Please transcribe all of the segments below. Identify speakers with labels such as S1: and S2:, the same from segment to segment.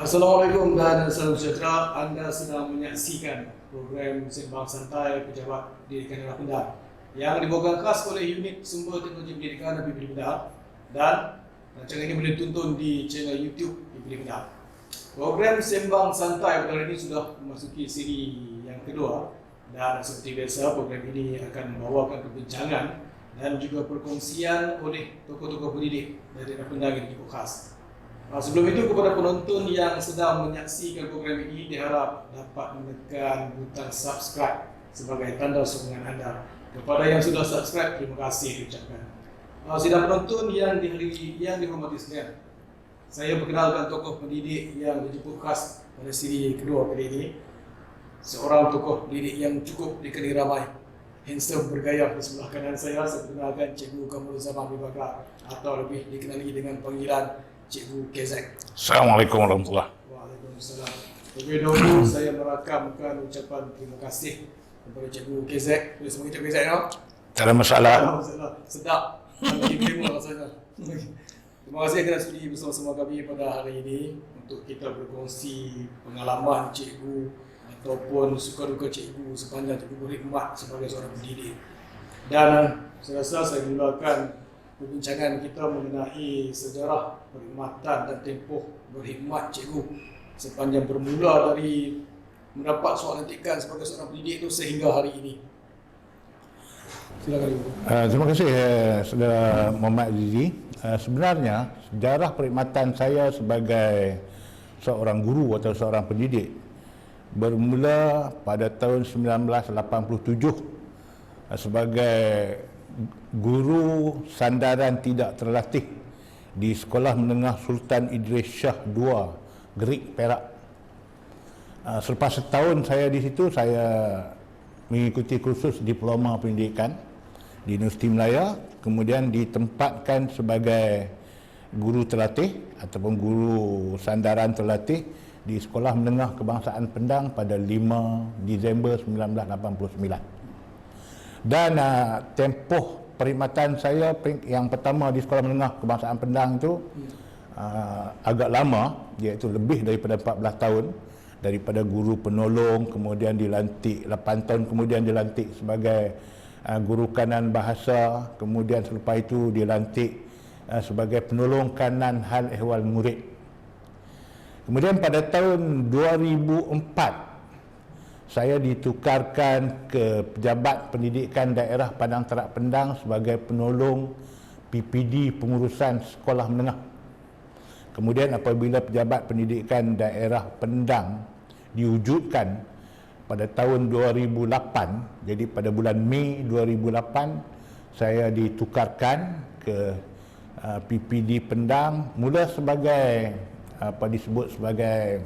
S1: Assalamualaikum dan salam sejahtera. Anda sedang menyaksikan program Sembang Santai Pejabat Pendidikan Daerah Pendar yang dibawakan khas oleh Unit Sumber Teknologi Pendidikan PPD Pendar, dan rancangan ini boleh ditonton di channel YouTube PPD Pendar. Program Sembang Santai pada hari ini sudah memasuki siri yang kedua, dan seperti biasa program ini akan membawakan perbincangan dan juga perkongsian oleh tokoh-tokoh pendidik dari daerah Pendar yang cukup khas. Sebelum itu, kepada penonton yang sedang menyaksikan program ini, diharap dapat menekan butang subscribe sebagai tanda sokongan anda. Kepada yang sudah subscribe, terima kasih diucapkan. Sidang penonton yang dihormati sekalian, saya perkenalkan tokoh pendidik yang dijemput khas pada siri kedua kali ini. Seorang tokoh pendidik yang cukup dikenali ramai, handsome bergaya di sebelah kanan saya perkenalkan Cikgu Kamarul Zaman Bakar, atau lebih dikenali dengan panggilan Cikgu KZ.
S2: Assalamualaikum warahmatullahi wabarakatuh.
S1: Waalaikumsalam. Terlebih dahulu saya merakamkan ucapan terima kasih kepada Cikgu KZ. Boleh semua Cikgu KZ ya?
S2: Tak ada masalah.
S1: Sedap. Terima rasanya. Terima kasih kerana sudi bersama-sama kami pada hari ini untuk kita berkongsi pengalaman cikgu ataupun suka-duka cikgu sepanjang cikgu berkhidmat sebagai seorang pendidik. Dan saya rasa saya mulakan perbincangan kita mengenai sejarah perkhidmatan dan tempoh berkhidmat cikgu sepanjang bermula dari mendapat soalan etikan sebagai seorang pendidik itu sehingga hari ini. Silakan Ibu.
S2: Terima kasih Saudara Muhammad Azizi. Sebenarnya sejarah perkhidmatan saya sebagai seorang guru atau seorang pendidik bermula pada tahun 1987 sebagai guru sandaran tidak terlatih di Sekolah Menengah Sultan Idris Shah II, Gerik, Perak. Selepas setahun saya di situ, saya mengikuti kursus diploma pendidikan di Universiti Melaya, kemudian ditempatkan sebagai guru terlatih ataupun guru sandaran terlatih di Sekolah Menengah Kebangsaan Pendang pada 5 Disember 1989. Dan tempoh perkhidmatan saya yang pertama di Sekolah Menengah Kebangsaan Pendang itu agak lama, iaitu lebih daripada 14 tahun, daripada guru penolong, kemudian dilantik 8 tahun kemudian dilantik sebagai guru kanan bahasa, kemudian selepas itu dilantik sebagai penolong kanan hal ehwal murid. Kemudian pada tahun 2004 saya ditukarkan ke Pejabat Pendidikan Daerah Padang Terap Pendang sebagai penolong PPD Pengurusan Sekolah Menengah. Kemudian apabila Pejabat Pendidikan Daerah Pendang diwujudkan pada tahun 2008, jadi pada bulan Mei 2008 saya ditukarkan ke PPD Pendang, mula sebagai disebut sebagai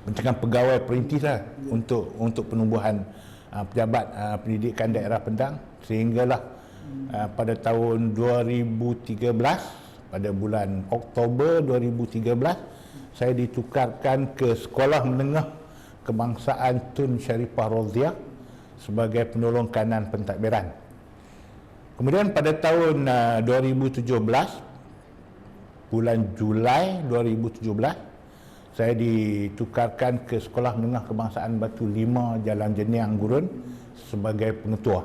S2: mencegah pegawai perintis lah untuk penubuhan Pejabat Pendidikan Daerah Pendang, sehinggalah pada tahun 2013, pada bulan Oktober 2013 saya ditukarkan ke Sekolah Menengah Kebangsaan Tun Syarifah Roziah sebagai penolong kanan pentadbiran. Kemudian pada tahun 2017, bulan Julai 2017, saya ditukarkan ke Sekolah Menengah Kebangsaan Batu 5 Jalan Jeniang Gurun sebagai pengetua.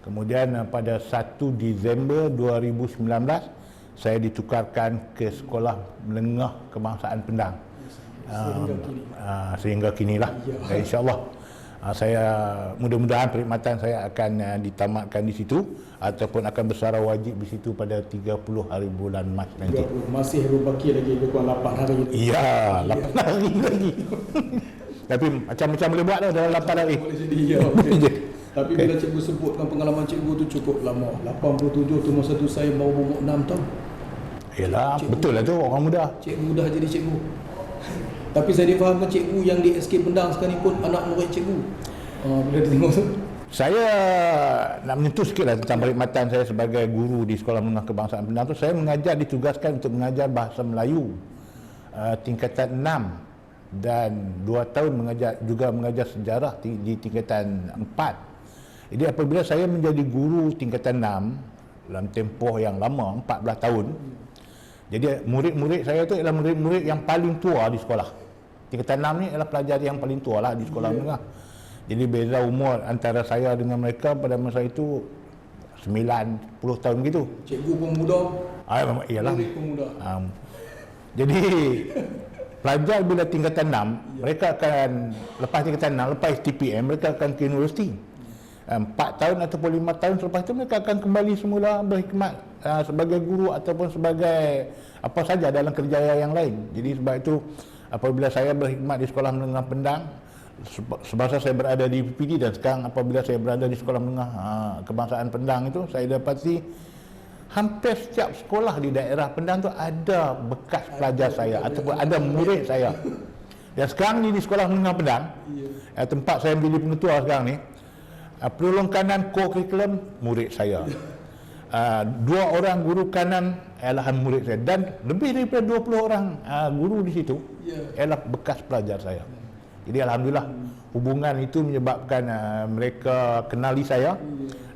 S2: Kemudian pada 1 Disember 2019 saya ditukarkan ke Sekolah Menengah Kebangsaan Pendang sehingga kinilah. InsyaAllah saya mudah-mudahan perkhidmatan saya akan ditamatkan di situ ataupun akan bersara wajib di situ pada 30 hari bulan Mac nanti.
S1: Masih berbaki lagi lebih kurang 8 hari.
S2: Ya, 8 hari lagi. Tapi macam-macam boleh buat lah dalam 8 hari.
S1: Boleh jadi ya. Okay. Tapi bila cikgu sebutkan pengalaman cikgu tu cukup lama. 87 tu masa tu saya baru umur 6 tahun.
S2: Yalah, betul lah tu, orang muda.
S1: Cikgu mudah jadi cikgu. Tapi saya difahamkan cikgu yang di SK Pendang sekarang pun anak murid cikgu. Bila tengok tu.
S2: Saya nak menyentuh sikit lah tentang perkhidmatan saya sebagai guru di Sekolah Menengah Kebangsaan Pendang tu. Saya ditugaskan untuk mengajar bahasa Melayu tingkatan 6 dan 2 tahun mengajar sejarah di tingkatan 4. Jadi apabila saya menjadi guru tingkatan 6 dalam tempoh yang lama, 14 tahun, Jadi murid-murid saya tu ialah murid-murid yang paling tua di sekolah. Tingkatan 6 ni ialah pelajar yang paling tua lah di sekolah menengah. Jadi beza umur antara saya dengan mereka pada masa itu 9-10 tahun gitu.
S1: Cikgu pun muda,
S2: Iyalah.
S1: murid pun muda.
S2: Jadi pelajar bila tingkatan 6, mereka akan lepas tingkatan 6, lepas TPM mereka akan ke universiti. 4 tahun ataupun 5 tahun selepas itu mereka akan kembali semula berkhidmat sebagai guru ataupun sebagai apa saja dalam kerjaya yang lain. Jadi sebab itu apabila saya berkhidmat di Sekolah Menengah Pendang, semasa saya berada di PPD dan sekarang apabila saya berada di Sekolah Menengah Kebangsaan Pendang itu, saya dapati hampir setiap sekolah di daerah Pendang tu ada bekas pelajar saya ataupun ada murid saya. Dan sekarang ni di Sekolah Menengah Pendang, tempat saya menjadi pengetua sekarang ni, penolong kanan co-curriculum murid saya. 2 orang guru kanan ialah murid saya dan lebih daripada 20 orang guru di situ ialah bekas pelajar saya. Jadi alhamdulillah hubungan itu menyebabkan mereka kenali saya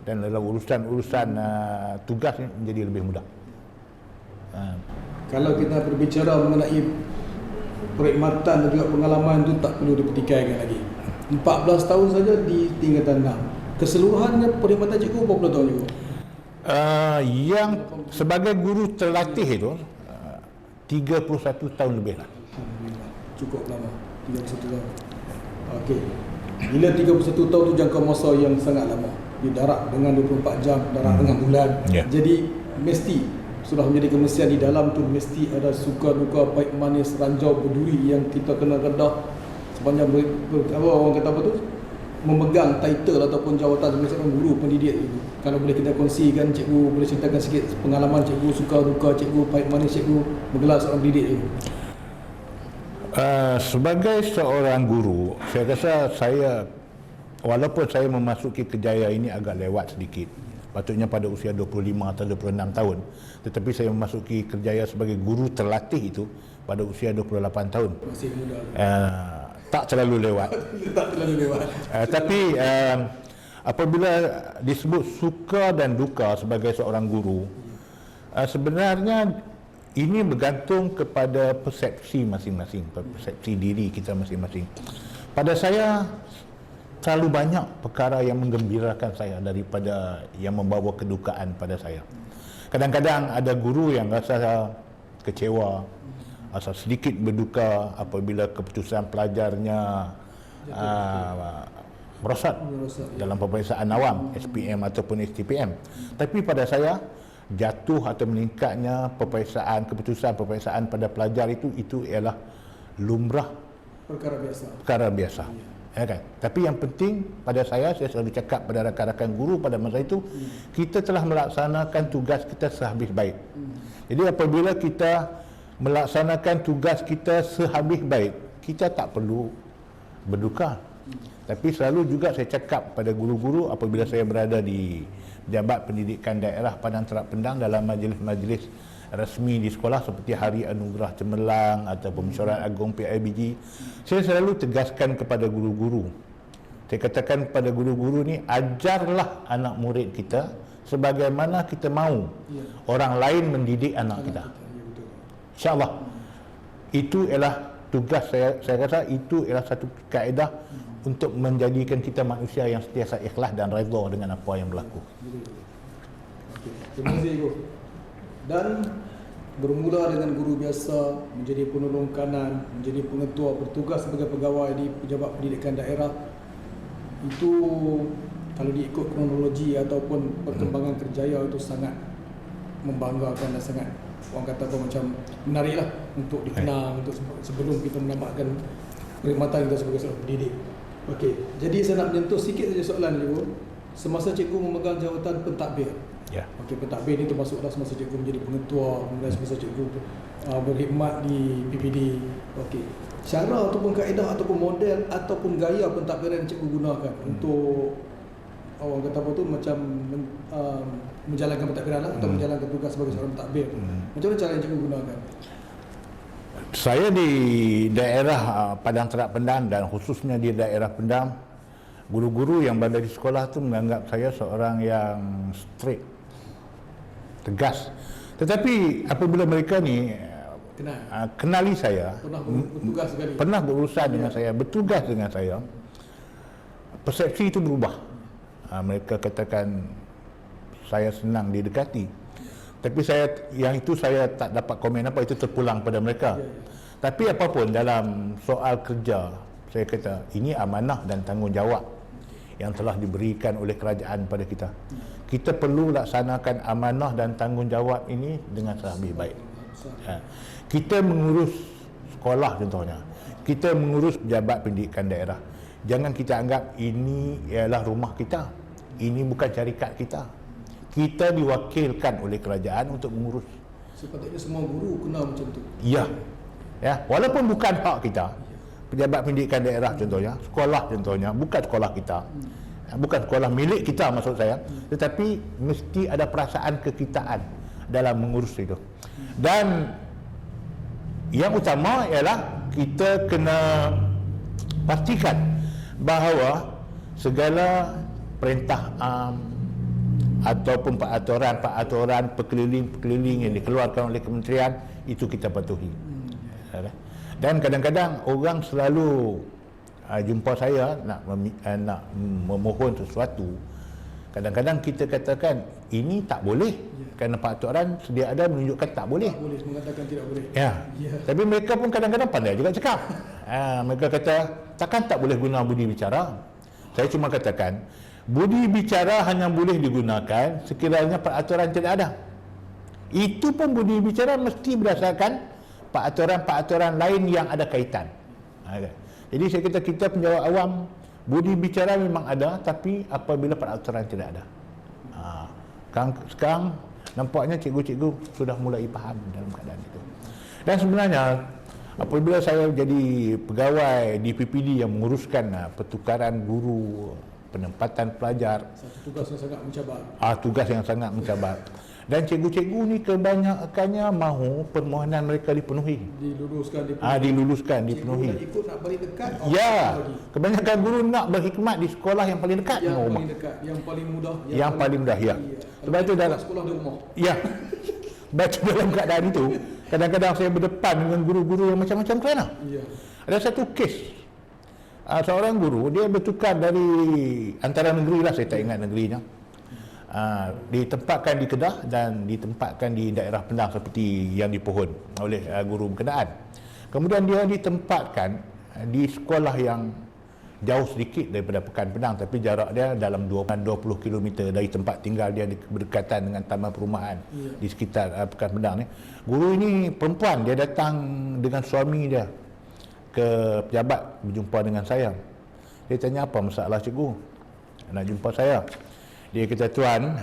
S2: dan dalam urusan-urusan tugas ini menjadi lebih mudah.
S1: Kalau kita berbicara mengenai perkhidmatan dan juga pengalaman itu tak perlu dipertikaikan lagi. 14 tahun saja di tingkatan 6. Keseluruhannya perkhidmatan cikgu berapa tahun juga?
S2: Yang sebagai guru terlatih itu 31 tahun lebih lah.
S1: Alhamdulillah, cukup lama, 31 tahun. Okey. Bila 31 tahun tu jangka masa yang sangat lama. Didarat dengan 24 jam, darat dengan bulan. Jadi mesti sudah menjadi kemestian di dalam tu mesti ada suka duka, baik manis, ranjau, berduri yang kita kena redah sepanjang apa orang kata apa tu, memegang title ataupun jawatan sebagai seorang guru pendidik itu. Kalau boleh kita kongsikan, cikgu boleh ceritakan sikit pengalaman cikgu suka duka cikgu, baik manis cikgu menggelar seorang pendidik itu.
S2: Sebagai seorang guru, saya rasa saya walaupun saya memasuki kejayaan ini agak lewat sedikit. Patutnya pada usia 25 atau 26 tahun, tetapi saya memasuki kerjaya sebagai guru terlatih itu pada usia 28 tahun.
S1: Masih muda.
S2: Tak terlalu lewat.
S1: Tak terlalu lewat.
S2: Tapi apabila disebut suka dan duka sebagai seorang guru, sebenarnya ini bergantung kepada persepsi masing-masing, persepsi diri kita masing-masing. Pada saya terlalu banyak perkara yang menggembirakan saya daripada yang membawa kedukaan pada saya. Kadang-kadang ada guru yang rasa kecewa, rasa sedikit berduka apabila keputusan pelajarnya merosot dalam peperiksaan awam SPM ataupun STPM. Tapi pada saya jatuh atau meningkatnya keputusan peperiksaan pada pelajar itu ialah lumrah, perkara biasa. Ya kan? Tapi yang penting pada saya selalu cakap pada rakan-rakan guru pada masa itu, kita telah melaksanakan tugas kita sehabis baik. Jadi apabila kita melaksanakan tugas kita sehabis baik, kita tak perlu berduka. Tapi selalu juga saya cakap pada guru-guru apabila saya berada di Pejabat Pendidikan Daerah Padang Terap Pendang dalam majlis-majlis rasmi di sekolah seperti Hari Anugerah Cemerlang ataupun Mesyuarat Agung PIBG, saya selalu tegaskan kepada guru-guru. Saya katakan kepada guru-guru ni, ajarlah anak murid kita sebagaimana kita mahu orang lain mendidik anak kita. InsyaAllah. Itu ialah tugas saya rasa itu ialah satu kaedah untuk menjadikan kita manusia yang sentiasa ikhlas dan redha dengan apa yang berlaku.
S1: Terima kasih, Ibu. Dan bermula dengan guru biasa, menjadi penolong kanan, menjadi pengetua, bertugas sebagai pegawai di Pejabat Pendidikan Daerah, itu kalau diikut kronologi ataupun perkembangan kerjaya itu sangat membanggakan dan sangat, orang kata apa, macam menariklah untuk dikenang, untuk sebelum kita menambahkan perkhidmatan kita sebagai seorang pendidik. Okey, jadi saya nak menyentuh sikit saja soalan ni, Ibu. Semasa cikgu memegang jawatan pentadbir, okey, pentadbir ni termasuklah semasa cikgu menjadi pengetua, kemudian semasa cikgu berkhidmat di PPD. Okey, cara ataupun kaedah ataupun model ataupun gaya pentadbiran yang cikgu gunakan untuk, orang kata apa tu, macam menjalankan pentadbiran lah, atau menjalankan tugas sebagai seorang pentadbir. Macam mana cara yang cikgu gunakan?
S2: Saya di daerah Padang Terap Pendang dan khususnya di daerah Pendang, guru-guru yang berada di sekolah tu menganggap saya seorang yang straight, tegas. Tetapi apabila mereka ni kenali saya,
S1: Pernah bertugas sekali.
S2: pernah berurusan dengan saya, bertugas dengan saya, persepsi itu berubah. Mereka katakan saya senang didekati. Tapi yang itu saya tak dapat komen apa, itu terpulang pada mereka. Tapi apapun dalam soal kerja, saya kata ini amanah dan tanggungjawab yang telah diberikan oleh kerajaan pada kita. Kita perlu laksanakan amanah dan tanggungjawab ini dengan lebih baik. Kita mengurus sekolah contohnya, kita mengurus pejabat pendidikan daerah. Jangan kita anggap ini ialah rumah kita, ini bukan syarikat kita. Kita diwakilkan oleh kerajaan untuk mengurus.
S1: Sepatutnya semua guru kena macam tu.
S2: Ya, walaupun bukan hak kita, pejabat pendidikan daerah contohnya, sekolah contohnya, bukan sekolah kita, bukan sekolah milik kita maksud saya, tetapi mesti ada perasaan kekitaan dalam mengurus itu. Dan yang utama ialah kita kena pastikan bahawa segala perintah ataupun peraturan perkeliling yang dikeluarkan oleh kementerian itu kita patuhi. Dan kadang-kadang orang selalu jumpa saya nak memohon sesuatu. Kadang-kadang kita katakan ini tak boleh kerana peraturan sedia ada menunjukkan tak boleh.
S1: Tak boleh, mengatakan tidak boleh.
S2: Tapi mereka pun kadang-kadang pandai juga cakap. Mereka kata takkan tak boleh guna budi bicara. Saya cuma katakan budi bicara hanya boleh digunakan sekiranya peraturan tidak ada. Itu pun budi bicara mesti berdasarkan peraturan-peraturan lain yang ada kaitan. Jadi saya kata kita penjawat awam, budi bicara memang ada, tapi apabila peraturan tidak ada. Sekarang nampaknya cikgu-cikgu sudah mulai faham dalam keadaan itu. Dan sebenarnya apabila saya jadi pegawai di PPD yang menguruskan pertukaran guru, penempatan pelajar,
S1: satu tugas yang sangat mencabar.
S2: Tugas yang sangat mencabar. Dan cikgu-cikgu ni kebanyakannya mahu permohonan mereka dipenuhi. Diluluskan, dipenuhi.
S1: Cikgu ikut nak balik dekat.
S2: Kebanyakan guru nak berkhidmat di sekolah yang paling dekat dengan rumah.
S1: Yang paling mudah.
S2: Yang paling mudah, ya. Sebab itu dalam
S1: sekolah di rumah.
S2: Ya. Baca dalam keadaan itu, kadang-kadang saya berdepan dengan guru-guru yang macam-macam kerana. Ada satu kes. Seorang guru, dia bertukar dari antara negeri lah, saya tak ingat negerinya. Ditempatkan di Kedah dan ditempatkan di daerah Penang seperti yang dipohon oleh guru berkenaan. Kemudian dia ditempatkan di sekolah yang jauh sedikit daripada Pekan Penang, tapi jarak dia dalam 20 km dari tempat tinggal dia, berdekatan dengan taman perumahan di sekitar Pekan Penang ni. Guru ini perempuan, dia datang dengan suami dia ke pejabat berjumpa dengan saya. Dia tanya, apa masalah cikgu nak jumpa saya? Dia kata, tuan,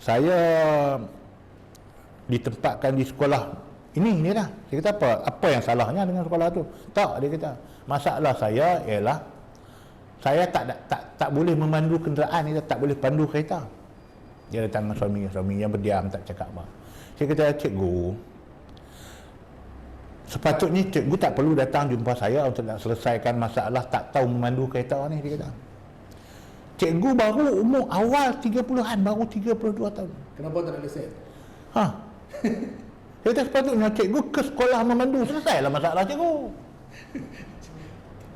S2: saya ditempatkan di sekolah ini dah. Saya kata, apa yang salahnya dengan sekolah tu? Tak, dia kata, masalah saya ialah saya tak boleh memandu kenderaan, tak boleh pandu kereta. Dia datang dengan suami yang berdiam, tak cakap apa. Saya kata, cikgu, sepatutnya cikgu tak perlu datang jumpa saya untuk nak selesaikan masalah tak tahu memandu kereta ni, dia kata. Cikgu baru umur awal 30-an, baru 32 tahun.
S1: Kenapa tak ada lesen?
S2: Saya kata sepatutnya cikgu ke sekolah memandu, selesailah masalah cikgu.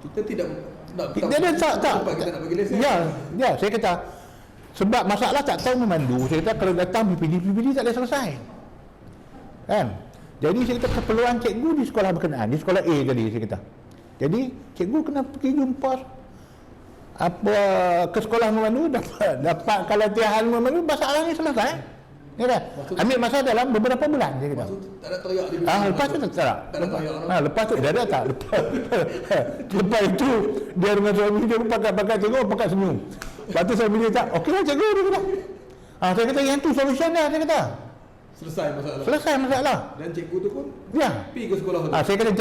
S1: Kita tidak nak
S2: kita nak bagi lesen. Ya, saya kata sebab masalah tak tahu memandu, saya kata kalau datang PPD tak ada selesai. Kan? Jadi saya kata keperluan cikgu di sekolah berkenaan, di sekolah A tadi saya kata. Jadi cikgu kena pergi jumpa ke sekolah memandu, dapat kelatihan memandu, masalah ni selesai. Ya dah. Ambil masa dalam beberapa bulan dia kata.
S1: Tak ada teriak di
S2: lepas tu tak teriak. Lepas tu dah tak. Lepas itu dia dengan suami dia pun pakai cikgu, pakai senyum. Lepas tu suami dia tak, okeylah cikgu, dia kata. Saya kata yang tu solution dia, saya kata. Selesai masalah. Dan cikgu tu pun pergi ke sekolah tu. Saya kata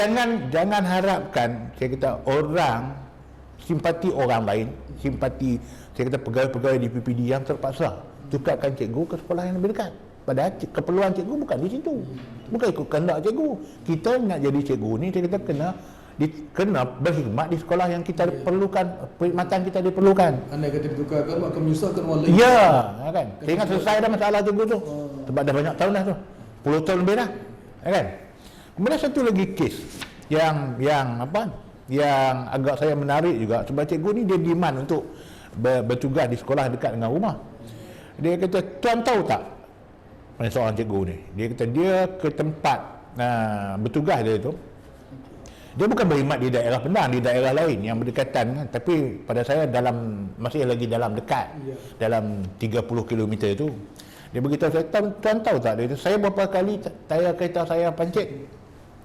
S2: jangan harapkan, saya kata orang simpati orang lain, simpati saya kata pegawai-pegawai di PPD yang terpaksa tukarkan cikgu ke sekolah yang lebih dekat. Padahal keperluan cikgu bukan di situ. Bukan ikut kehendak cikgu. Kita nak jadi cikgu ni, saya kata kena berkhidmat di sekolah yang kita perlukan, perkhidmatan kita diperlukan.
S1: Andai kata ditukarkan akan menyusahkan orang lain.
S2: Ya, kan. Saya ingat selesai dah masalah cikgu tu. Sebab dah banyak tahun dah tu. 10 tahun lebih dah. Kan? Kemudian satu lagi kes yang agak saya menarik juga, sebab cikgu ni dia demand untuk bertugas di sekolah dekat dengan rumah. Dia kata, tuan tahu tak, seorang cikgu ni, dia kata dia ke tempat bertugas dia tu, dia bukan berkhidmat di daerah Penang, di daerah lain yang berdekatan kan, tapi pada saya masih lagi dalam dekat, dalam 30 km tu. Dia beritahu saya, tuan tahu tak, dia kata, saya berapa kali tayar kereta saya pancit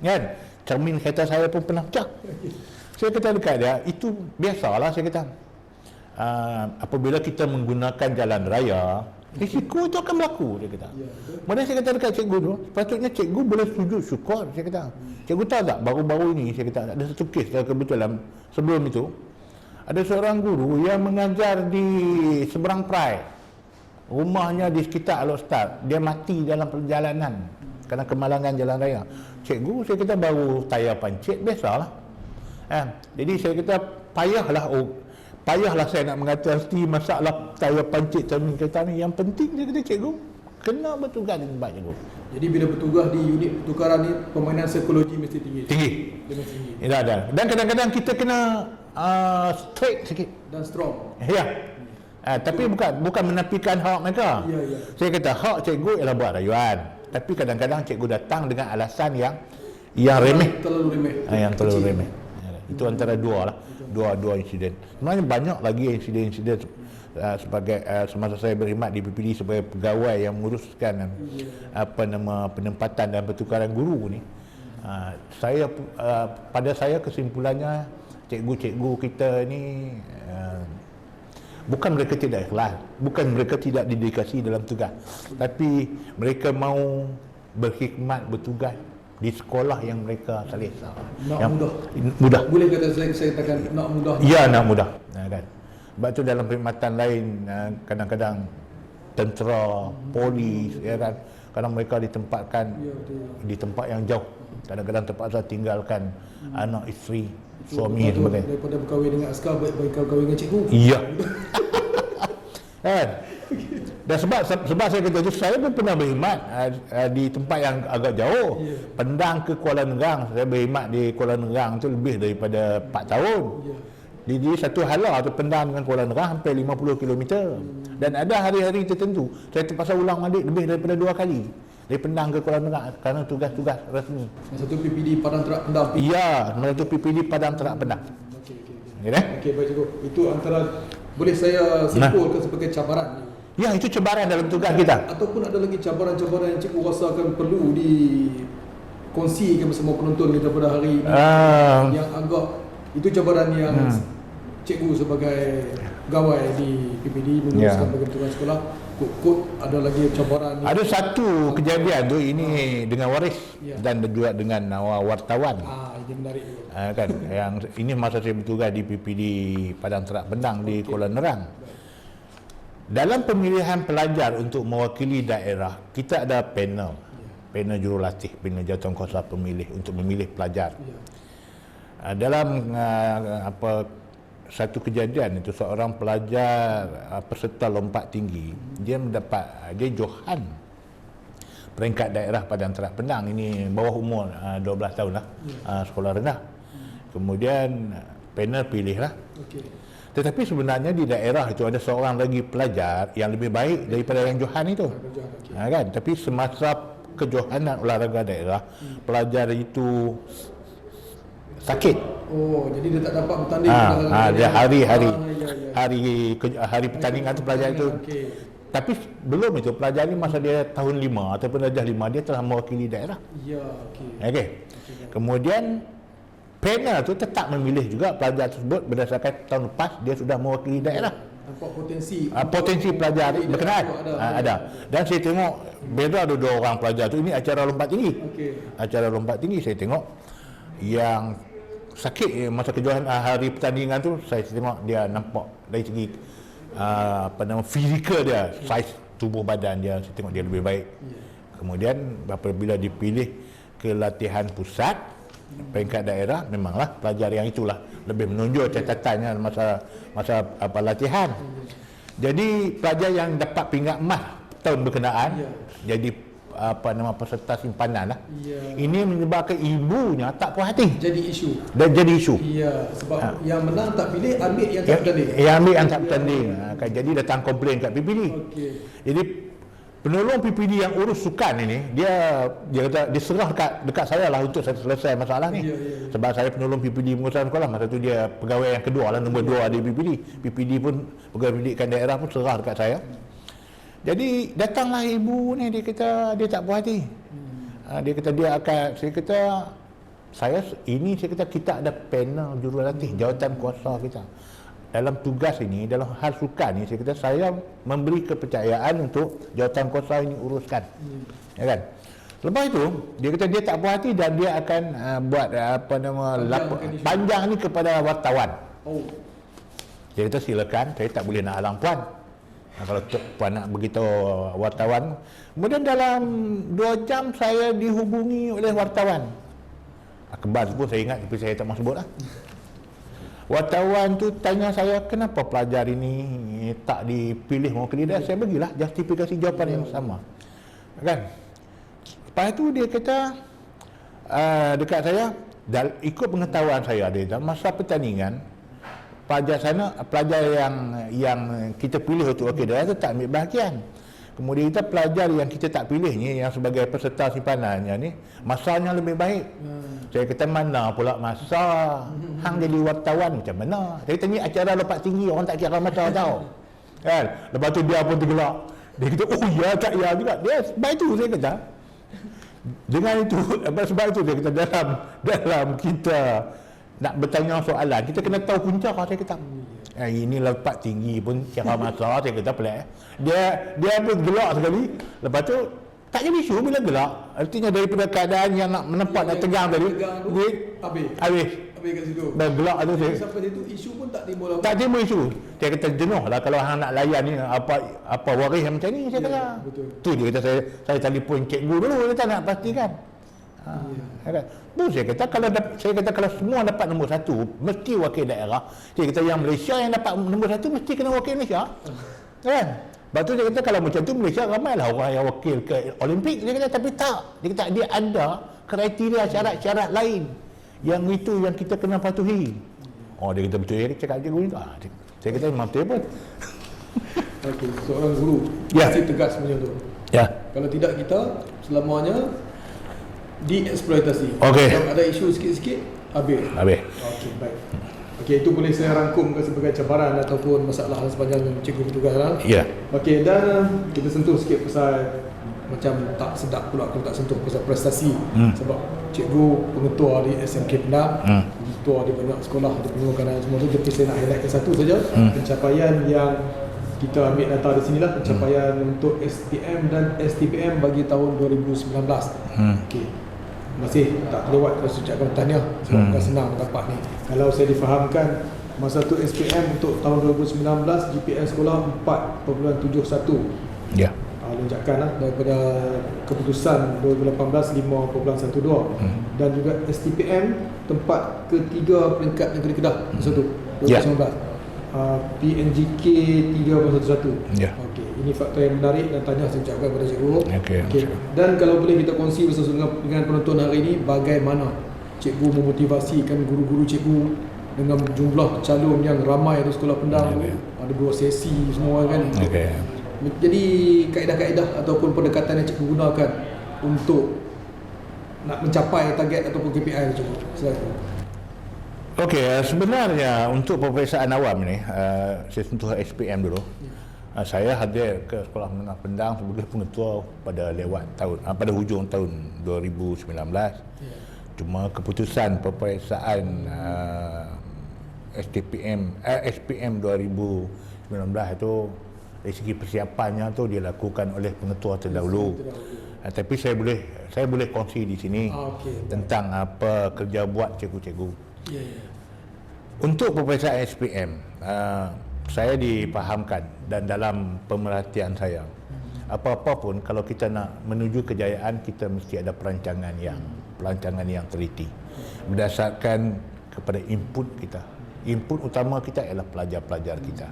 S2: kan, cermin kereta saya pun pernah pecah. Saya kata dekat dia, itu biasalah, saya kata. Apabila kita menggunakan jalan raya, risiko itu akan berlaku, dia kata. Kemudian saya kata dekat cikgu tu, sepatutnya cikgu boleh sujud syukur, saya kata. Cikgu tahu tak, baru-baru ini saya kata, ada satu kes kebetulan sebelum itu, ada seorang guru yang mengajar di seberang Perai, rumahnya di sekitar Al-Ustaz, dia mati dalam perjalanan kerana kemalangan jalan raya. Cikgu, saya kata, baru tayar pancit, biasalah. Jadi saya kata, payahlah saya nak mengatasi masalah tayar pancit cermin kereta ni. Yang penting, dia kata, cikgu kena bertugas di tempat cikgu.
S1: Jadi bila bertugas di unit pertukaran ni, permainan psikologi mesti tinggi.
S2: Tinggi. Dan kadang-kadang kita kena straight sikit
S1: Dan strong.
S2: ya. Tapi bukan menafikan hak mereka. Saya kata hak cikgu ialah buat rayuan, tapi kadang-kadang cikgu datang dengan alasan yang remeh.
S1: Terlalu remeh.
S2: Yang terlalu remeh. Itu antara dua insiden. Sebenarnya banyak lagi insiden-insiden sebagai semasa saya berkhidmat di PPD sebagai pegawai yang menguruskan penempatan dan pertukaran guru ni. Pada saya kesimpulannya, cikgu-cikgu kita ni bukan mereka tidak ikhlas, bukan mereka tidak dedikasi dalam tugas, tapi mereka mau berkhidmat bertugas di sekolah yang mereka selesa. Mudah.
S1: Boleh kata saya katakan nak mudah.
S2: Ya, nak mudah. Kan. Sebab tu dalam perkhidmatan lain, kadang-kadang tentera, polis, ya kan, kadang mereka ditempatkan di tempat yang jauh. Kadang-kadang terpaksa tinggalkan anak, isteri, suami dan sebagainya.
S1: Daripada berkahwin dengan askar, baik berkahwin dengan cikgu.
S2: Iya. Kan? Dan sebab saya kata tu, saya pun pernah berkhidmat di tempat yang agak jauh. Pendang ke Kuala Nerang, saya berkhidmat di Kuala Nerang tu lebih daripada 4 tahun. Di satu hala tu, Pendang dengan Kuala Nerang hampir 50 km. Dan ada hari-hari tertentu saya terpaksa ulang balik lebih daripada 2 kali. Dari Pendang ke Kuala Nerang kerana tugas-tugas rasmi.
S1: Satu PPD Padang Terak Pendang.
S2: Ya, satu PPD Padang Terak Pendang.
S1: Okey, baik cikgu. Itu antara, boleh saya simpulkan sebagai cabaran.
S2: Ya, itu cabaran dalam tugas kita.
S1: Ataupun ada lagi cabaran-cabaran yang cikgu rasakan perlu dikongsikan bersama penonton kita pada hari ini, yang agak, itu cabaran yang cikgu sebagai pegawai di PPD menguruskan bagian tugas sekolah. Kod ada lagi cabaran.
S2: Ada satu kejadian tu, ini dengan waris dan juga dengan wartawan.
S1: Ini menarik juga.
S2: Kan, yang ini masa saya bertugas di PPD Padang Terak Pendang di Kuala Nerang. Dalam pemilihan pelajar untuk mewakili daerah, kita ada panel jurulatih, panel jawatankuasa pemilih untuk memilih pelajar. Dalam satu kejadian itu, seorang pelajar peserta lompat tinggi, dia Johan, peringkat daerah Padang Terak Pendang, ini bawah umur 12 tahun lah, sekolah rendah. Kemudian panel pilihlah. Tetapi sebenarnya di daerah itu ada seorang lagi pelajar yang lebih baik daripada yang Johan itu. Kan? Tapi semasa kejohanan olahraga daerah, pelajar itu sakit.
S1: Jadi dia tak dapat bertanding.
S2: Dia hari pertandingan tu pelajar itu. Tapi belum itu, pelajar ni masa dia tahun 5 ataupun darjah 5, dia telah mewakili daerah. Kemudian panel tu tetap memilih juga pelajar tersebut berdasarkan tahun lepas dia sudah mewakili daerah.
S1: Nampak potensi
S2: pelajar berkenaan ada. Dan saya tengok beda ada 2 orang pelajar tu, ini acara lompat tinggi. Acara lompat tinggi, saya tengok yang sakit masa kejohanan hari pertandingan tu, saya tengok dia nampak dari segi fizikal dia, saiz tubuh badan dia, saya tengok dia lebih baik. Kemudian apabila dipilih ke latihan pusat peringkat daerah, memanglah pelajar yang itulah lebih menonjol catatannya masa latihan. Jadi pelajar yang dapat pingat emas tahun berkenaan jadi peserta simpanan lah.
S1: Ya.
S2: Ini menyebabkan ibunya tak puas hati.
S1: Jadi isu.
S2: Dan jadi isu.
S1: Ya, sebab yang menang tak pilih, ambil yang tak bertanding.
S2: Yang ambil yang tak bertanding. Jadi datang komplain kat PPD.
S1: Okey.
S2: Jadi penolong PPD yang urus sukan ini, dia kata dia serah dekat saya lah untuk saya selesai masalah ni.
S1: Ya.
S2: Sebab saya penolong PPD pengurusan sekolah, masa tu dia pegawai yang kedua lah, nombor 2 di PPD. PPD pun, pegawai pendidikan daerah pun serah dekat saya. Jadi datanglah ibu ni, dia kata dia tak puas hati. Dia kata dia akan, saya kata kita ada panel jurulatih jawatan kuasa kita. Dalam tugas ini, dalam hal sukan ni, saya memberi kepercayaan untuk jawatan kuasa ini uruskan. Ya kan? Lepas itu, dia kata dia tak puas hati dan dia akan buat panjang ni kepada wartawan.
S1: Oh.
S2: Dia kata silakan, saya tak boleh nak halang puan. Kalau puan nak beritahu wartawan. Kemudian dalam 2 jam saya dihubungi oleh wartawan. Akhbar pun saya ingat, tapi saya tak mahu sebut lah. Wartawan tu tanya saya, kenapa pelajar ini tak dipilih mewakili dia? Saya bagilah justifikasi jawapan yang sama. Kan? Lepas tu dia kata dekat saya, ikut pengetahuan saya, dia kata, masa pertandingan pelajar yang kita pilih untuk wakil daerah tu tak ambil bahagian. Kemudian kita pelajar yang kita tak pilih ni, yang sebagai peserta simpanannya ni, masanya lebih baik. Saya kata, mana pula masa? Hang jadi wartawan macam mana? Saya tanya acara lompat tinggi, orang tak kira masa tau. Kan? Lepas tu dia pun tergelak. Dia kata, oh ya tak ya juga. Dia sebab itu saya kata, dengan itu, sebab itu saya kata, dalam kita nak bertanya soalan, kita kena tahu punca. Saya kata ini lompat tinggi pun kira masa. Saya kata pelik. Dia pun gelak sekali. Lepas tu tak jadi isu bila gelak. Artinya daripada keadaan yang nak menempat, nak tegang tadi, dia habis kat situ. Dan gelak tu saya.
S1: Sampai situ isu pun tak timbul.
S2: Tak timbul isu. Saya kata jenuh lah kalau hang nak layan ni apa waris yang macam ni. Saya kata.
S1: Betul.
S2: Tu dia kata saya telefon cikgu dulu, dia tak nak pastikan. Saya kata kalau semua dapat nombor 1 mesti wakil daerah. Saya kata yang Malaysia yang dapat nombor 1 mesti kena wakil Malaysia. Kan? Lepas tu dia kata kalau macam tu Malaysia ramailah orang yang wakil ke Olimpik. Dia kata tapi tak. Dia kata dia ada kriteria syarat-syarat lain. Yang itu yang kita kena patuhi. Oh dia kata betul ya, cakap cikgu ni. Saya kata memang betul pun.
S1: Okey, seorang guru mesti tegas macam tu.
S2: Ya.
S1: Kalau tidak kita selamanya dieksploitasi.
S2: Okey.
S1: Kalau ada isu sikit-sikit, habis. Okey, baik. Okey, itu boleh saya rangkum sebagai cabaran ataupun masalah sepanjang cikgu bertugas lah.
S2: Ya.
S1: Okey, dan kita sentuh sikit pasal macam tak sedap pula kalau tak sentuh pasal prestasi. Sebab cikgu pengetua di SMK Penang, pengetua di banyak sekolah, di pengurusan dan semua tu, tapi saya nak highlightkan satu saja, pencapaian yang kita ambil data di sinilah, pencapaian untuk SPM dan STPM bagi tahun 2019. Okey. Masih tak terlewat kalau saya ucapkan tahniah sebab bukan senang dapat ni. Kalau saya difahamkan masa tu SPM untuk tahun 2019 GPA sekolah 4.71.
S2: Ya.
S1: Lonjakan lah daripada keputusan 2018 5.12. Dan juga STPM tempat ketiga peringkat negeri Kedah masa tu 2019. PNGK 3.11.
S2: Ya.
S1: Okey, ini faktor yang menarik dan tahniah saya ucapkan kepada cikgu.
S2: Okey.
S1: Dan kalau boleh kita kongsi bersama dengan penonton hari ini, bagaimana cikgu memotivasikan guru-guru cikgu dengan jumlah calon yang ramai di sekolah Pendang. Ada 2 sesi semua kan.
S2: Okey.
S1: Jadi kaedah-kaedah ataupun pendekatan yang cikgu gunakan untuk nak mencapai target ataupun KPI cikgu. Silakan.
S2: Okey, sebenarnya untuk peperiksaan awam ni, saya sentuh SPM dulu. Saya hadir ke Sekolah Menengah Pendang sebagai pengetua pada pada hujung tahun 2019. Cuma keputusan peperiksaan SPM 2019 itu dari segi persiapannya tu dilakukan oleh pengetua terdahulu. Tapi saya boleh kongsi di sini tentang apa kerja buat cikgu-cikgu. Untuk peperiksaan SPM, saya difahamkan dan dalam pemerhatian saya, apa-apa pun kalau kita nak menuju kejayaan, kita mesti ada perancangan yang teliti berdasarkan kepada input kita. Input utama kita ialah pelajar-pelajar kita.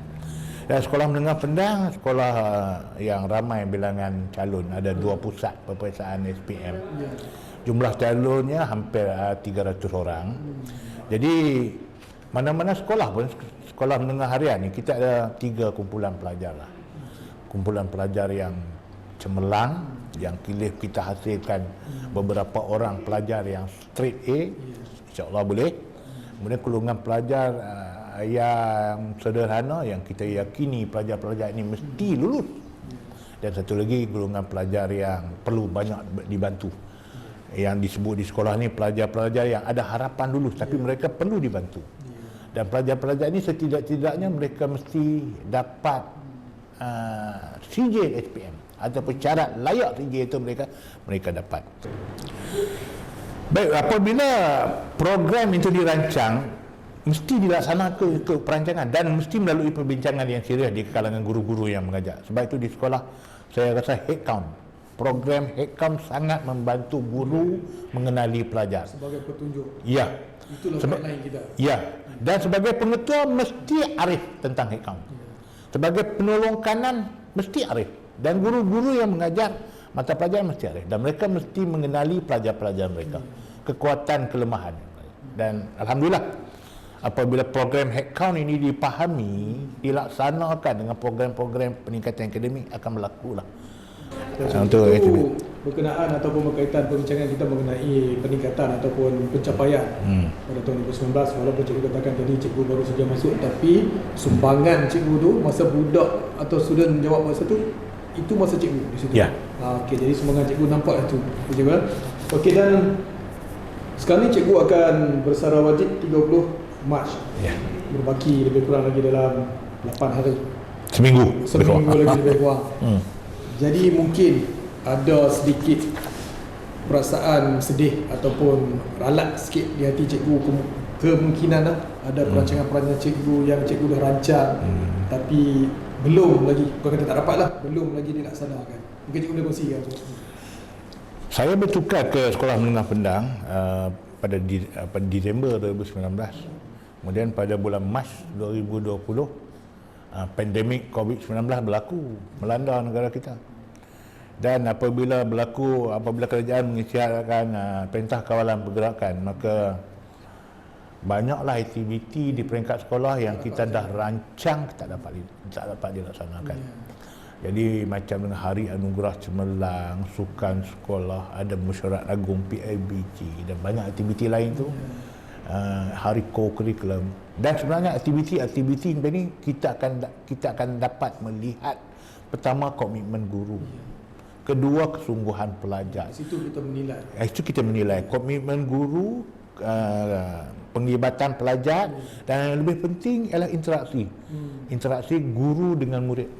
S2: Dan sekolah menengah Pendang, sekolah yang ramai bilangan calon, ada 2 pusat peperiksaan SPM. Jumlah calonnya hampir 300 orang. Jadi mana-mana sekolah pun, sekolah menengah harian ni kita ada 3 kumpulan pelajar lah. Kumpulan pelajar yang cemerlang, yang kilih kita hasilkan beberapa orang pelajar yang straight A, insya-Allah boleh. Kemudian golongan pelajar yang sederhana, yang kita yakini pelajar-pelajar ini mesti lulus. Dan satu lagi golongan pelajar yang perlu banyak dibantu, yang disebut di sekolah ni pelajar-pelajar yang ada harapan lulus tapi mereka perlu dibantu. Dan pelajar-pelajar ini setidak-tidaknya mereka mesti dapat CJ SPM ataupun syarat layak CJ itu mereka dapat. Baik, apabila program itu dirancang, mesti dilaksanakan ke perancangan dan mesti melalui perbincangan yang serius di kalangan guru-guru yang mengajar. Sebab itu di sekolah saya rasa headcount, program headcount sangat membantu guru mengenali pelajar
S1: sebagai petunjuk.
S2: Ya.
S1: Itulah guideline kita.
S2: Ya. Dan sebagai pengetua mesti arif tentang headcount. Sebagai penolong kanan mesti arif, dan guru-guru yang mengajar mata pelajaran mesti arif, dan mereka mesti mengenali pelajar-pelajar mereka, kekuatan, kelemahan. Dan alhamdulillah apabila program headcount ini dipahami, dilaksanakan dengan program-program peningkatan akademik, akan berlaku lah.
S1: Untuk itu berkenaan ataupun berkaitan perbincangan kita mengenai peningkatan ataupun pencapaian pada tahun 2019, walaupun cikgu katakan tadi cikgu baru saja masuk, tapi sumbangan cikgu tu masa budak atau student menjawab masa tu, itu masa cikgu di situ.
S2: Ya.
S1: Okey, jadi sumbangan cikgu nampak itu. Cikgu. Okey, dan sekarang ni cikgu akan bersara wajib 30 Mac.
S2: Ya.
S1: Berbaki lebih kurang lagi dalam 8 hari.
S2: Seminggu
S1: Lagi lebih kurang. Jadi mungkin ada sedikit perasaan sedih ataupun ralat sikit di hati cikgu, kemungkinan ada perancangan-perancangan cikgu yang cikgu dah rancang tapi belum lagi, bukan kata tak dapat lah, belum lagi dilaksanakan. Mungkin cikgu boleh kongsikan.
S2: Saya bertukar ke Sekolah Menengah Pendang pada Disember 2019. Kemudian pada bulan Mac 2020 pandemik COVID-19 berlaku melanda negara kita. Dan apabila kerajaan mengisytiharkan perintah kawalan pergerakan, maka banyaklah aktiviti di peringkat sekolah yang kita dah rancang tak dapat dilaksanakan. Jadi macam dengan Hari Anugerah Cemerlang, Sukan Sekolah, ada Mesyuarat Agung PIBG dan banyak aktiviti lain tu. Hari co-curriculum, dan sebenarnya aktiviti-aktiviti ini kita akan dapat melihat, pertama, komitmen guru, kedua, kesungguhan pelajar.
S1: Itu kita menilai
S2: komitmen guru, penglibatan pelajar, dan yang lebih penting ialah interaksi guru dengan murid.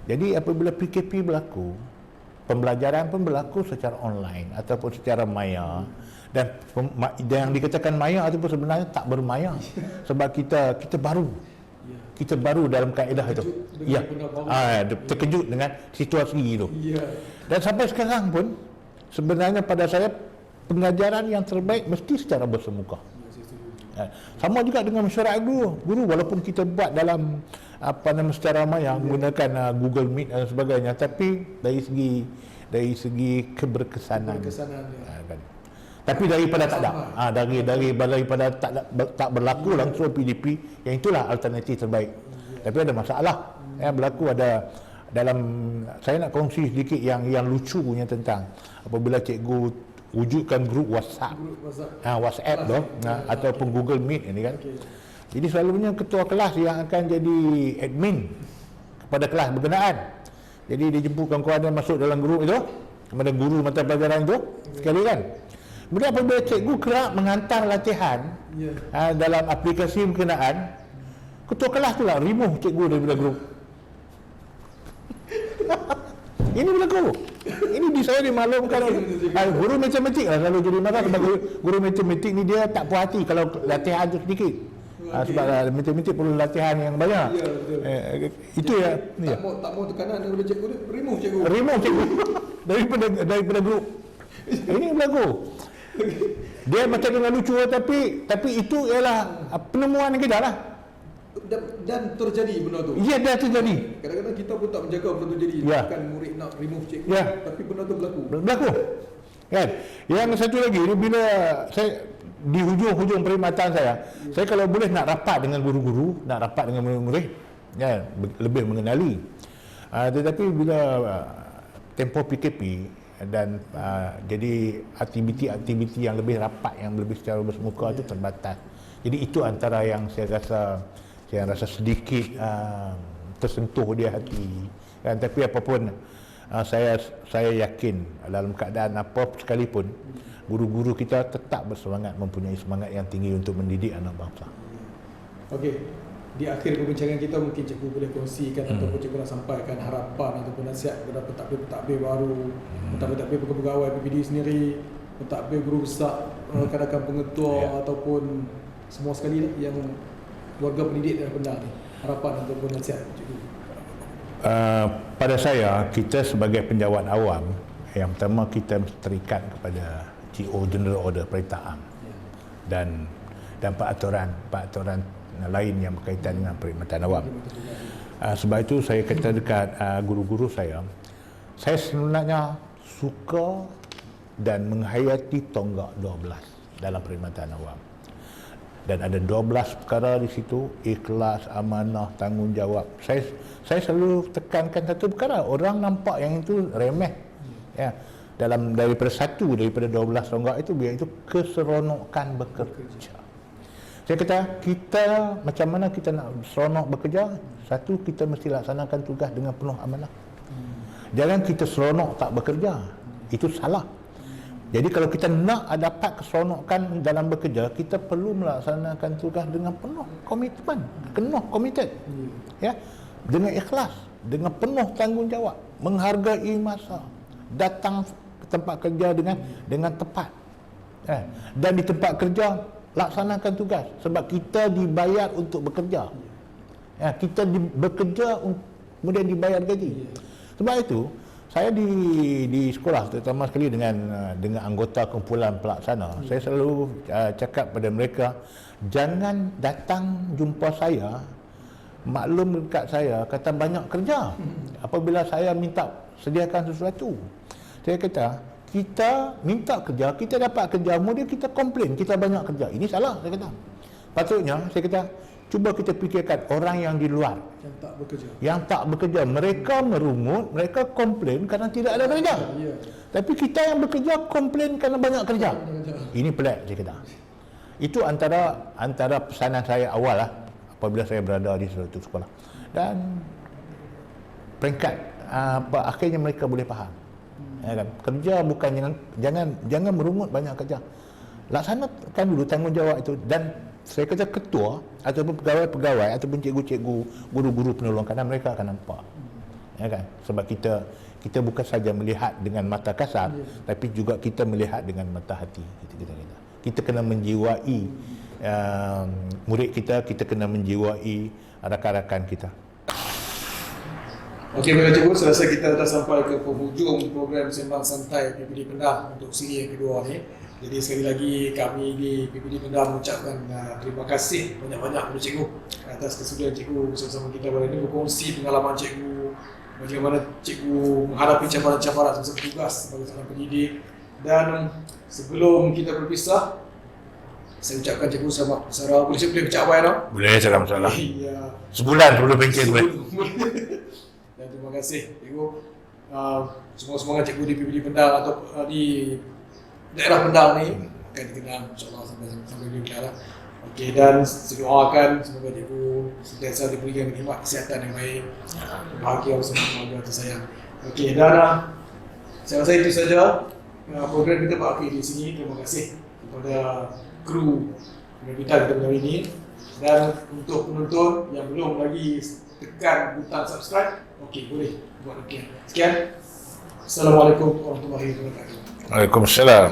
S2: Jadi apabila PKP berlaku, pembelajaran pun berlaku secara online ataupun secara maya. Dan yang dikatakan maya itu pun sebenarnya tak bermaya, sebab kita baru dalam kaedah itu. Ya, terkejut dengan situasi itu. Dan sampai sekarang pun sebenarnya pada saya pengajaran yang terbaik mesti secara bersemuka. Sama juga dengan mesyuarat guru, walaupun kita buat dalam secara maya menggunakan Google Meet dan sebagainya, tapi dari segi keberkesanan. Kan. Tapi daripada tak ada, daripada tak berlaku langsung PDP, yang itulah alternatif terbaik. Tapi ada masalah yang berlaku, ada dalam, saya nak kongsi sedikit yang lucunya tentang apabila cikgu wujudkan grup WhatsApp ataupun Google Meet ini kan. Jadi selalunya ketua kelas yang akan jadi admin kepada kelas berkenaan. Jadi dia jemput kawan-kawan masuk dalam grup itu kepada guru mata pelajaran itu sekali kan. Kemudian apabila cikgu kerap mengantar latihan dalam aplikasi berkenaan, ketua kelas tu lah remove cikgu daripada grup. Ini berlaku. Ini di saya dimaklumkan guru matematik lah selalu jadi marah, sebab guru matematik ni dia tak puas hati kalau latihan tu sedikit. Sebab matematik perlu latihan yang banyak. Itu ya.
S1: Tak mau tekanan daripada cikgu dia, remove cikgu daripada grup. Ini berlaku. Dia macam dengan lucu, tapi itu ialah penemuan kita lah.
S3: Dan terjadi benda tu.
S2: Ya, dah terjadi.
S3: Kadang-kadang kita pun tak menjaga benda tu jadi.
S2: Ya.
S3: Bukan murid nak remove cikgu,
S2: Ya.
S3: tapi benda tu berlaku.
S2: Berlaku. Kan? Yang satu lagi, bila saya di hujung-hujung perkhidmatan saya kalau boleh nak rapat dengan guru-guru, nak rapat dengan murid-murid, ya, lebih mengenali. Tetapi bila tempoh PKP dan jadi aktiviti-aktiviti yang lebih rapat, yang lebih secara bersemuka itu terbatas. Jadi itu antara yang saya rasa sedikit tersentuh di hati. Kan? Tapi apapun, saya yakin dalam keadaan apa sekalipun, guru-guru kita tetap bersemangat, mempunyai semangat yang tinggi untuk mendidik anak bangsa.
S3: Okey, di akhir perbincangan kita mungkin cikgu boleh kongsikan ataupun cikgu nak sampaikan harapan ataupun nasihat kepada pentadbir baru, pentadbir pegawai PPD sendiri, pentadbir guru besar, rakan-rakan pengetua ataupun semua sekali lah yang warga pendidik dan pendar ni. Harapan ataupun nasihat cikgu.
S2: Pada saya, kita sebagai penjawat awam, yang pertama kita terikat kepada GO, General Order Perintah Am, dan peraturan lain yang berkaitan dengan perkhidmatan awam. Sebab itu saya kata dekat guru-guru saya sebenarnya suka dan menghayati tonggak 12 dalam perkhidmatan awam. Dan ada 12 perkara di situ: ikhlas, amanah, tanggungjawab. Saya selalu tekankan satu perkara, orang nampak yang itu remeh. Ya, daripada 12 tonggak itu, biar itu keseronokan bekerja. Saya kata, kita macam mana kita nak seronok bekerja? Satu, kita mesti laksanakan tugas dengan penuh amanah. Jangan kita seronok tak bekerja. Itu salah. Jadi kalau kita nak dapat keseronokan dalam bekerja, kita perlu melaksanakan tugas dengan penuh komitmen, penuh komited. Ya, dengan ikhlas, dengan penuh tanggungjawab, menghargai masa, datang ke tempat kerja dengan tepat. Dan di tempat kerja laksanakan tugas, sebab kita dibayar untuk bekerja. Ya, kita bekerja kemudian dibayar gaji. Sebab itu saya di sekolah, terutama sekali dengan anggota kumpulan pelaksana, saya selalu cakap pada mereka, jangan datang jumpa saya, maklum dekat saya, kata banyak kerja. Apabila saya minta sediakan sesuatu, saya kata, kita minta kerja, kita dapat kerja, kemudian kita komplain kita banyak kerja. Ini salah, saya kata. Patutnya, saya kata, cuba kita fikirkan orang yang di luar, yang tak bekerja, mereka merungut, mereka komplain kerana tidak ada kerja. Tapi kita yang bekerja komplain kerana banyak kerja. Ini pelik, saya kata. Itu antara pesanan saya awal lah, apabila saya berada di suatu sekolah. Dan peringkat akhirnya mereka boleh faham. Ya kan? Kerja bukan jangan merungut banyak kerja. Laksanakan dulu tanggungjawab itu. Dan saya kata ketua ataupun pegawai-pegawai ataupun cikgu-cikgu, guru-guru penolong, kerana mereka akan nampak. Ya kan? Sebab kita bukan saja melihat dengan mata kasar, tapi juga kita melihat dengan mata hati. Kita kena menjiwai murid kita kena menjiwai rakan-rakan kita.
S1: Okey, baiklah cikgu, saya rasa kita dah sampai ke penghujung program Sembang Santai PPD Pendah untuk siri yang kedua ni. Jadi sekali lagi kami di PPD Pendah mengucapkan terima kasih banyak-banyak kepada cikgu atas kesudian cikgu bersama kita pada ini, berkongsi pengalaman cikgu, bagaimana cikgu menghadapi cabaran-cabaran semasa bertugas sebagai seorang pendidik. Dan sebelum kita berpisah, saya ucapkan cikgu selamat bersara. Boleh saya ucap awal tak?
S2: Boleh, salam salah.
S1: Ya.
S2: Sebulan sebelum pencen boleh.
S1: Dan terima kasih cikgu. Semua-semua cikgu di PPD Pendah atau di daerah Pendah ni akan dikenal insya-Allah sampai di Pendah. Okey, dan saya doakan semoga cikgu sentiasa diberikan nikmat kesihatan yang baik, bahagia bersama keluarga tersayang. Okey, dan saya rasa itu saja program kita berakhir di sini. Terima kasih kepada kru kita hari ini. Dan untuk penonton yang belum lagi tekan butang subscribe, okey, boleh buat okey. Sekian. Assalamualaikum warahmatullahi wabarakatuh.
S2: Waalaikumsalam.